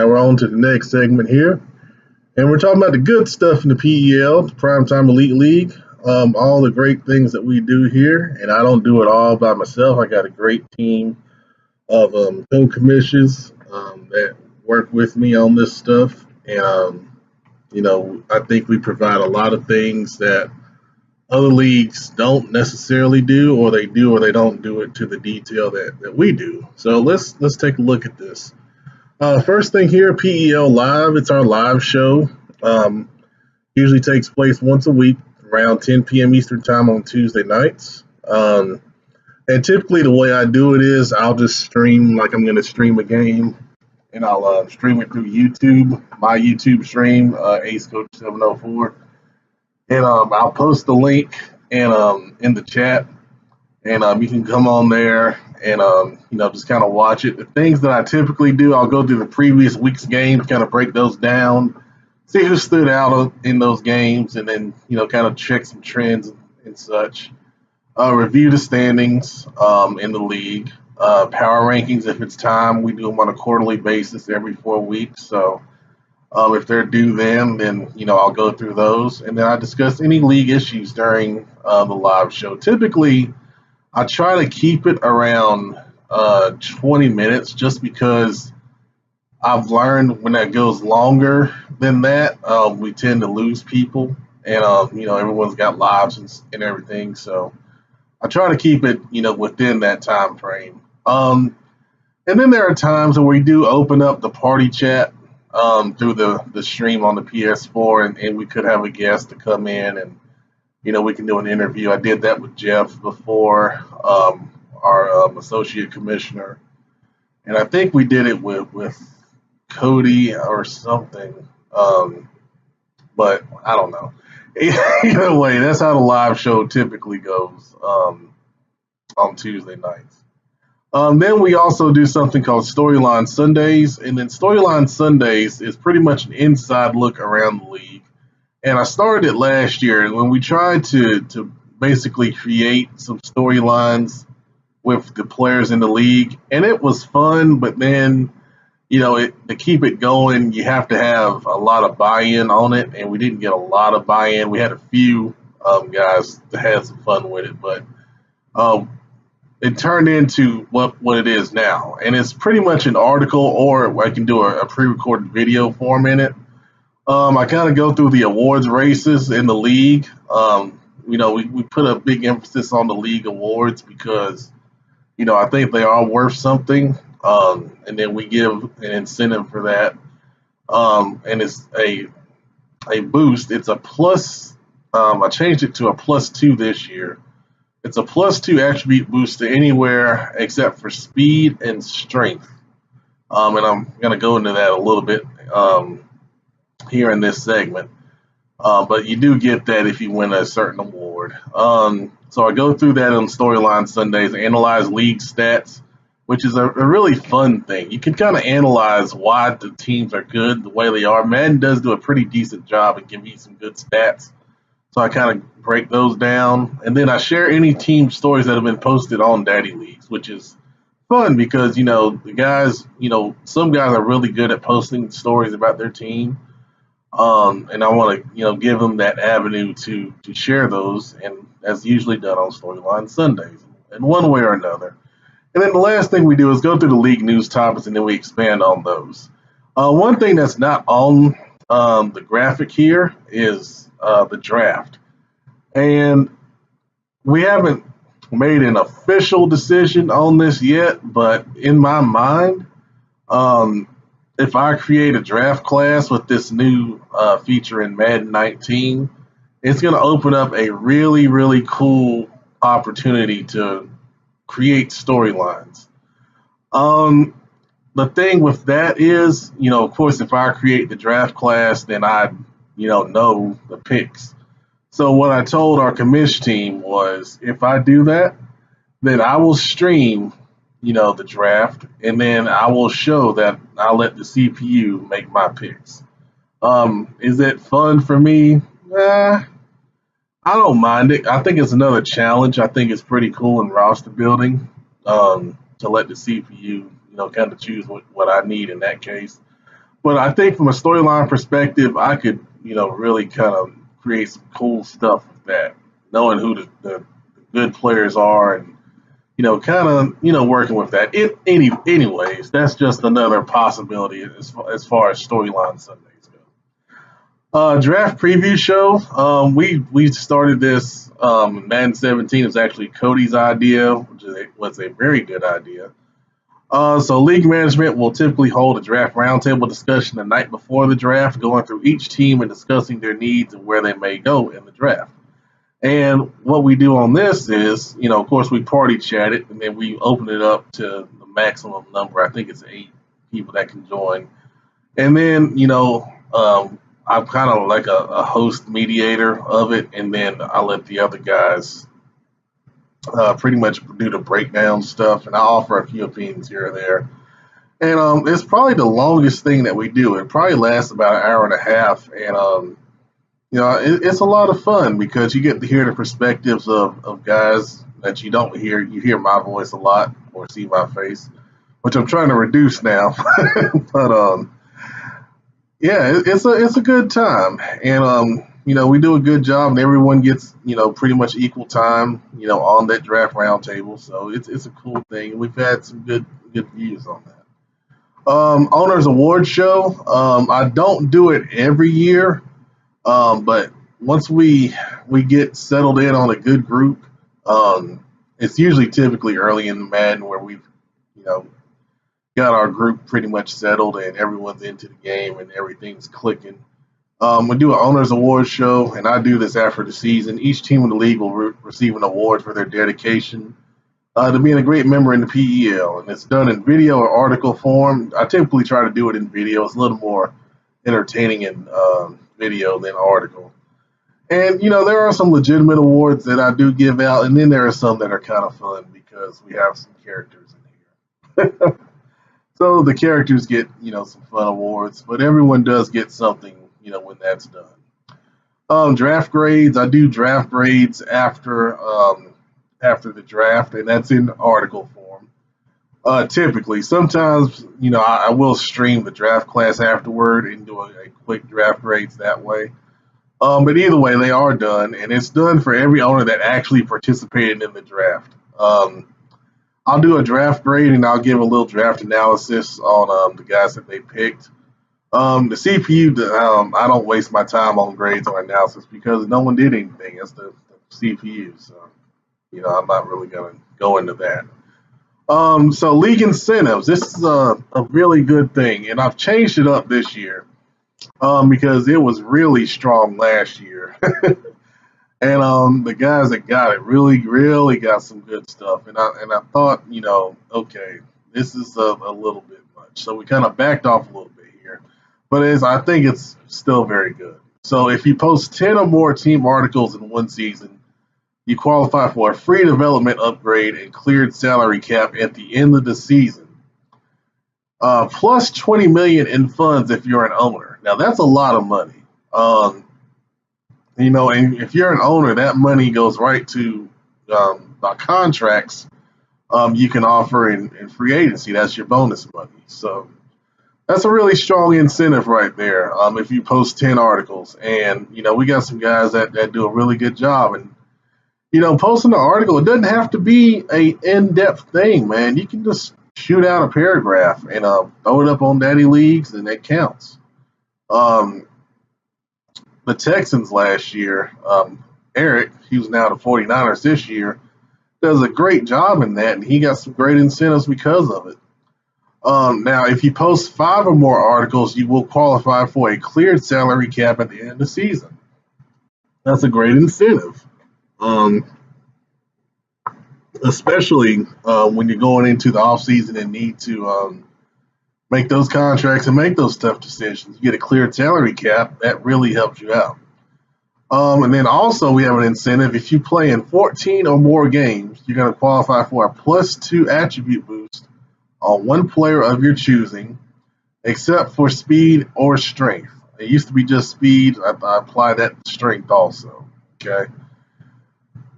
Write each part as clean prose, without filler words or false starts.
Now we're on to the next segment here, and we're talking about the good stuff in the PEL, the Primetime Elite League, all the great things that we do here. And I don't do it all by myself. I got a great team of co-commissions that work with me on this stuff. And, I think we provide a lot of things that other leagues don't necessarily do, or they do, or they don't do it to the detail that we do. So let's take a look at this. First thing here, PEL Live. It's our live show. Usually takes place once a week around 10 p.m. Eastern Time on Tuesday nights. And typically the way I do it is I'll just stream like I'm going to stream a game, and I'll stream it through YouTube, my YouTube stream, Ace Coach 704. And I'll post the link and in the chat, and you can come on there and just kind of watch it. The things that I typically do, I'll go through the previous week's games, kind of break those down, see who stood out in those games, and then kind of check some trends and such. Review the standings in the league, power rankings if it's time. We do them on a quarterly basis every 4 weeks. So if they're due then I'll go through those, and then I discuss any league issues during the live show. Typically, I try to keep it around 20 minutes, just because I've learned when that goes longer than that, we tend to lose people, and everyone's got lives and everything. So I try to keep it within that time frame. And then there are times where we do open up the party chat through the stream on the PS4, and we could have a guest to come in, and we can do an interview. I did that with Jeff before, our associate commissioner, and I think we did it with Cody or something, but I don't know. Either way, that's how the live show typically goes on Tuesday nights. Then we also do something called Storyline Sundays, and then Storyline Sundays is pretty much an inside look around the league. And I started it last year, and when we tried to basically create some storylines with the players in the league, and it was fun, but then to keep it going, you have to have a lot of buy-in on it, and we didn't get a lot of buy-in. We had a few guys that had some fun with it, but it turned into what it is now, and it's pretty much an article, or I can do a pre-recorded video form in it. I kind of go through the awards races in the league. We put a big emphasis on the league awards because I think they are worth something, and then we give an incentive for that, and it's a boost. It's a plus. I changed it to a +2 this year. It's a +2 attribute boost to anywhere except for speed and strength. And I'm going to go into that a little bit here in this segment. But you do get that if you win a certain award. So I go through that on Storyline Sundays, analyze league stats, which is a really fun thing. You can kind of analyze why the teams are good the way they are. Madden does do a pretty decent job at giving you some good stats. So I kind of break those down, and then I share any team stories that have been posted on Daddy Leagues, which is fun because, the guys, some guys are really good at posting stories about their team. And I want to, give them that avenue to share those, and that's usually done on Storyline Sundays in one way or another. And then the last thing we do is go through the league news topics, and then we expand on those. One thing that's not on the graphic here is the draft. And we haven't made an official decision on this yet, but in my mind, if I create a draft class with this new feature in Madden 19, it's going to open up a really, really cool opportunity to create storylines. The thing with that is, of course, if I create the draft class, then I, know the picks. So what I told our commish team was, if I do that, then I will stream, the draft, and then I will show that I'll let the CPU make my picks. Is it fun for me? I don't mind it. I think it's another challenge. I think it's pretty cool in roster building to let the CPU, kind of choose what I need in that case. But I think from a storyline perspective, I could, really kind of create some cool stuff with that, knowing who the good players are and, kind of, working with that. Anyways, that's just another possibility as far as storyline Sundays go. Draft preview show. We started this Madden 17. It was actually Cody's idea, which was a very good idea. So league management will typically hold a draft roundtable discussion the night before the draft, going through each team and discussing their needs and where they may go in the draft. And what we do on this is, of course, we party chat it, and then we open it up to the maximum number. I think it's 8 people that can join. And then, I'm kind of like a host mediator of it, and then I let the other guys pretty much do the breakdown stuff, and I offer a few opinions here or there. And it's probably the longest thing that we do. It probably lasts about an hour and a half, and it's a lot of fun because you get to hear the perspectives of guys that you don't hear. You hear my voice a lot or see my face, which I'm trying to reduce now. But yeah, it's a good time, and we do a good job, and everyone gets pretty much equal time on that draft roundtable. So it's a cool thing. We've had some good views on that. Owners Award Show. I don't do it every year, but once we get settled in on a good group, it's usually typically early in the Madden where we've you know got our group pretty much settled and everyone's into the game and everything's clicking. We do an Owners Award show, and I do this after the season. Each team in the league will receive an award for their dedication to being a great member in the PEL, and it's done in video or article form. I typically try to do it in video. It's a little more entertaining in video than article. And there are some legitimate awards that I do give out, and then there are some that are kind of fun because we have some characters in here. So the characters get some fun awards, but everyone does get something when that's done. Draft grades. I do draft grades after the draft, and that's in article form. Typically, sometimes I will stream the draft class afterward and do a quick draft grades that way. But either way, they are done, and it's done for every owner that actually participated in the draft. I'll do a draft grade, and I'll give a little draft analysis on the guys that they picked. The CPU, I don't waste my time on grades or analysis because no one did anything. It's the CPU, so I'm not really gonna go into that. So league incentives. This is a really good thing, and I've changed it up this year because it was really strong last year. And the guys that got it really got some good stuff. And I thought, okay, this is a little bit much. So we kind of backed off a little bit here. But I think it's still very good. So if you post 10 or more team articles in one season, you qualify for a free development upgrade and cleared salary cap at the end of the season. Plus 20 million in funds if you're an owner. Now that's a lot of money. And if you're an owner, that money goes right to contracts you can offer in free agency. That's your bonus money. So that's a really strong incentive right there if you post 10 articles. And, we got some guys that do a really good job. And, posting an article, it doesn't have to be a in-depth thing, man. You can just shoot out a paragraph and throw it up on Daddy Leagues, and it counts. The Texans last year, Eric, who's now the 49ers this year, does a great job in that, and he got some great incentives because of it. Now, if you post 5 or more articles, you will qualify for a cleared salary cap at the end of the season. That's a great incentive, especially when you're going into the offseason and need to make those contracts and make those tough decisions. You get a cleared salary cap, that really helps you out. And then also we have an incentive. If you play in 14 or more games, you're going to qualify for a +2 attribute boost on one player of your choosing, except for speed or strength. It used to be just speed. I apply that to strength also. Okay.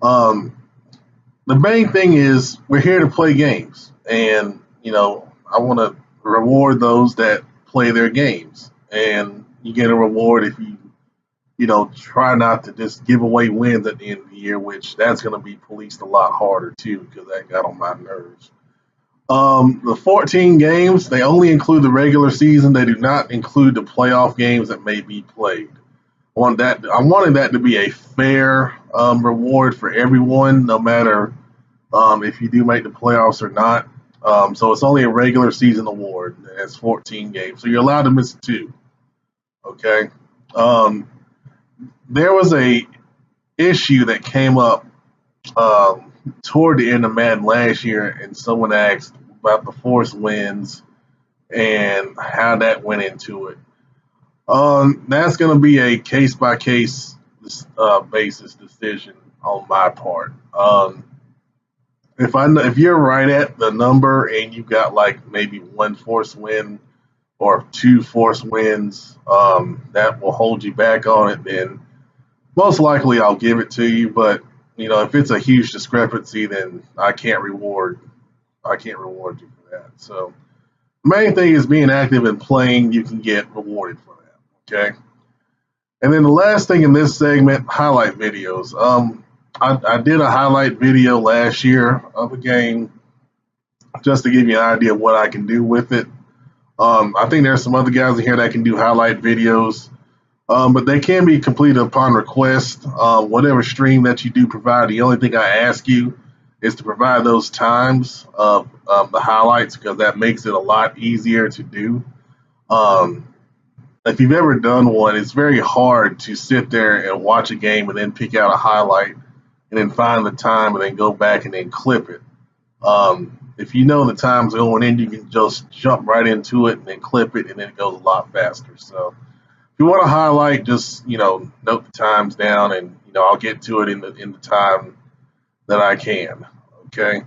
The main thing is we're here to play games, and I want to reward those that play their games, and you get a reward if you try not to just give away wins at the end of the year, which that's going to be policed a lot harder too, because that got on my nerves. The 14 games, they only include the regular season. They do not include the playoff games that may be played. I wanted that to be a fair reward for everyone, no matter if you do make the playoffs or not. So it's only a regular season award. And it's 14 games, so you're allowed to miss two. Okay. Um, there was a issue that came up toward the end of Madden last year, and someone asked about the forced wins and how that went into it. That's going to be a case by case basis decision on my part. If you're right at the number and you've got like maybe one forced win or two forced wins, that will hold you back on it, then most likely I'll give it to you. But if it's a huge discrepancy, then I can't reward you for that. So the main thing is being active and playing. You can get rewarded for that. Okay. And then the last thing in this segment, highlight videos. I did a highlight video last year of a game just to give you an idea of what I can do with it. I think there's some other guys in here that can do highlight videos, but they can be completed upon request. Whatever stream that you do provide, the only thing I ask you is to provide those times of the highlights, because that makes it a lot easier to do. If you've ever done one, it's very hard to sit there and watch a game and then pick out a highlight and then find the time and then go back and then clip it. If you know the time's going in, you can just jump right into it and then clip it, and then it goes a lot faster. So if you want to highlight, just note the times down, and I'll get to it in the time that I can. Okay.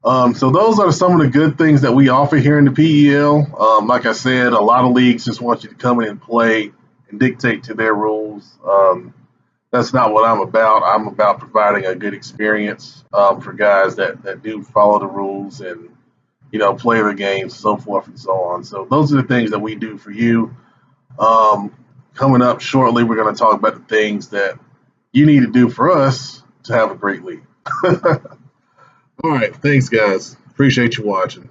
So those are some of the good things that we offer here in the PEL. Like I said, a lot of leagues just want you to come in and play and dictate to their rules. That's not what I'm about. I'm about providing a good experience for guys that do follow the rules and play the games, so forth and so on. So those are the things that we do for you. Coming up shortly, we're going to talk about the things that you need to do for us to have a great league. All right. Thanks, guys. Appreciate you watching.